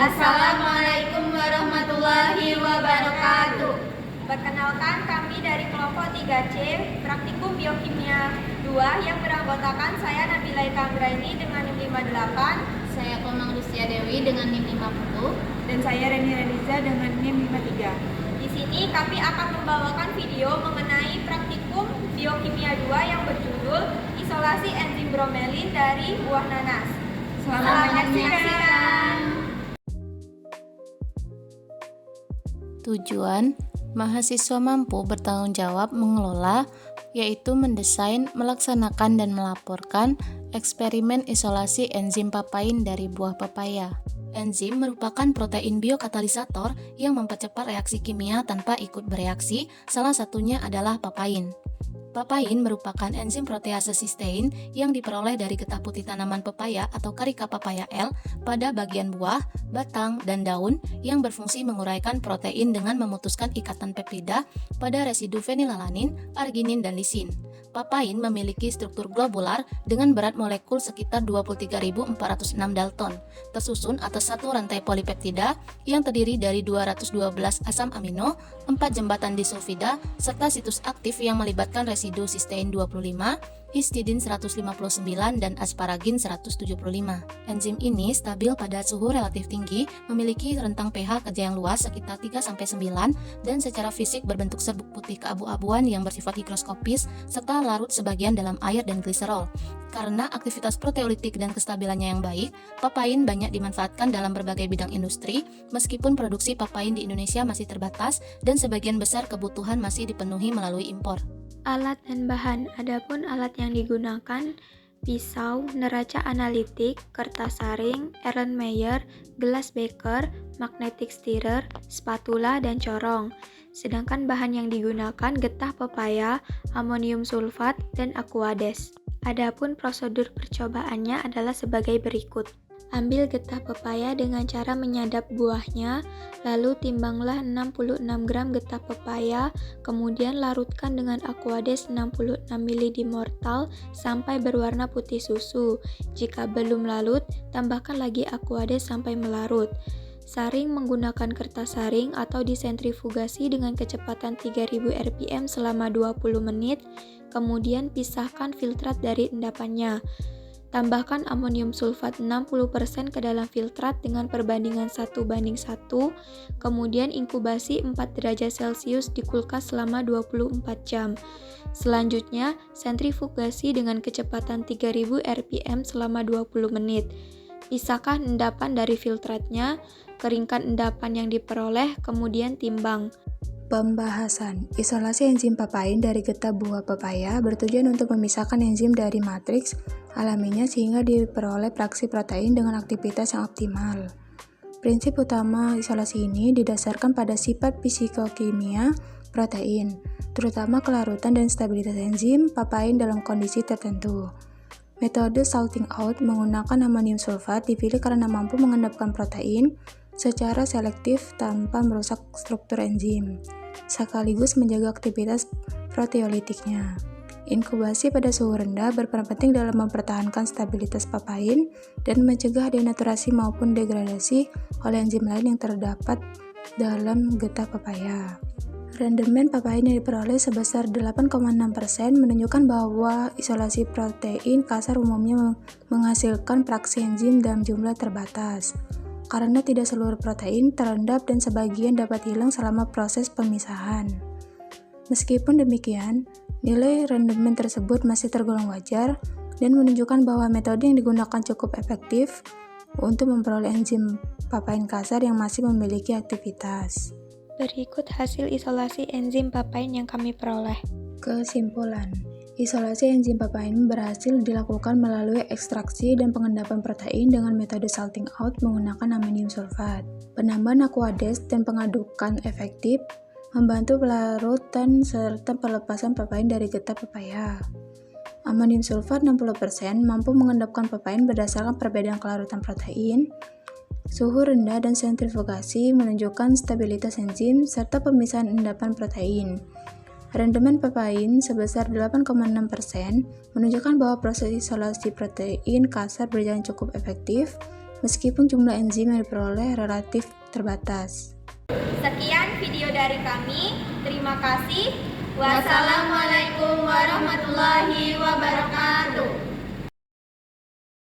Assalamualaikum warahmatullahi wabarakatuh. Perkenalkan, kami dari kelompok 3C Praktikum Biokimia 2 yang beranggotakan saya Nabila Eka Anggraini dengan NIM 58, Saya Komang Lucia Dewi dengan NIM 50. Dan saya Reni Reniza dengan NIM 53. Di sini kami akan membawakan video mengenai Praktikum Biokimia 2 yang berjudul Isolasi Enzim Bromelin dari Buah Nanas. Selamat menyaksikan. Tujuan, mahasiswa mampu bertanggung jawab mengelola, yaitu mendesain, melaksanakan, dan melaporkan eksperimen isolasi enzim papain dari buah pepaya. Enzim merupakan protein biokatalisator yang mempercepat reaksi kimia tanpa ikut bereaksi, salah satunya adalah papain. Papain merupakan enzim protease sistein yang diperoleh dari getah putih tanaman pepaya atau Carica papaya L pada bagian buah, batang, dan daun yang berfungsi menguraikan protein dengan memutuskan ikatan peptida pada residu fenilalanin, arginin, dan lisin. Papain memiliki struktur globular dengan berat molekul sekitar 23.406 Dalton, tersusun atas satu rantai polipeptida yang terdiri dari 212 asam amino, 4 jembatan disulfida, serta situs aktif yang melibatkan residu sistein 25, histidin 159, dan asparagin 175. Enzim ini stabil pada suhu relatif tinggi, memiliki rentang pH kerja yang luas sekitar 3-9, dan secara fisik berbentuk serbuk putih keabu-abuan yang bersifat higroskopis, serta larut sebagian dalam air dan gliserol. Karena aktivitas proteolitik dan kestabilannya yang baik, papain banyak dimanfaatkan dalam berbagai bidang industri, meskipun produksi papain di Indonesia masih terbatas dan sebagian besar kebutuhan masih dipenuhi melalui impor. Alat dan bahan. Adapun alat yang digunakan: pisau, neraca analitik, kertas saring, Erlenmeyer, gelas beker, magnetic stirrer, spatula, dan corong. Sedangkan bahan yang digunakan getah pepaya, amonium sulfat, dan aquades. Adapun prosedur percobaannya adalah sebagai berikut. Ambil getah pepaya dengan cara menyadap buahnya, lalu timbanglah 66 gram getah pepaya, kemudian larutkan dengan aquades 66 ml di mortal sampai berwarna putih susu. Jika belum larut, tambahkan lagi aquades sampai melarut. Saring menggunakan kertas saring atau disentrifugasi dengan kecepatan 3000 rpm selama 20 menit, kemudian pisahkan filtrat dari endapannya. Tambahkan amonium sulfat 60% ke dalam filtrat dengan perbandingan 1:1, kemudian inkubasi 4 derajat Celcius di kulkas selama 24 jam. Selanjutnya, sentrifugasi dengan kecepatan 3000 rpm selama 20 menit. Pisahkan endapan dari filtratnya, keringkan endapan yang diperoleh, kemudian timbang. Pembahasan. Isolasi enzim papain dari getah buah pepaya bertujuan untuk memisahkan enzim dari matriks alaminya sehingga diperoleh fraksi protein dengan aktivitas yang optimal. Prinsip utama isolasi ini didasarkan pada sifat fisikokimia protein, terutama kelarutan dan stabilitas enzim papain dalam kondisi tertentu. Metode salting out menggunakan amonium sulfat dipilih karena mampu mengendapkan protein secara selektif tanpa merusak struktur enzim, sekaligus menjaga aktivitas proteolitiknya. Inkubasi pada suhu rendah berperan penting dalam mempertahankan stabilitas papain dan mencegah denaturasi maupun degradasi oleh enzim lain yang terdapat dalam getah pepaya. Rendemen papain yang diperoleh sebesar 8,6% menunjukkan bahwa isolasi protein kasar umumnya menghasilkan fraksi enzim dalam jumlah terbatas, karena tidak seluruh protein terendap dan sebagian dapat hilang selama proses pemisahan. Meskipun demikian, nilai rendemen tersebut masih tergolong wajar dan menunjukkan bahwa metode yang digunakan cukup efektif untuk memperoleh enzim papain kasar yang masih memiliki aktivitas. Berikut hasil isolasi enzim papain yang kami peroleh. Kesimpulan. Isolasi enzim papain berhasil dilakukan melalui ekstraksi dan pengendapan protein dengan metode salting out menggunakan amonium sulfat. Penambahan aquades dan pengadukan efektif membantu pelarutan serta pelepasan papain dari getah pepaya. Amonium sulfat 60% mampu mengendapkan papain berdasarkan perbedaan kelarutan protein. Suhu rendah dan sentrifugasi menunjukkan stabilitas enzim serta pemisahan endapan protein. Rendemen papain sebesar 8,6% menunjukkan bahwa proses isolasi protein kasar berjalan cukup efektif meskipun jumlah enzim yang diperoleh relatif terbatas. Sekian video dari kami. Terima kasih. Wassalamualaikum warahmatullahi wabarakatuh.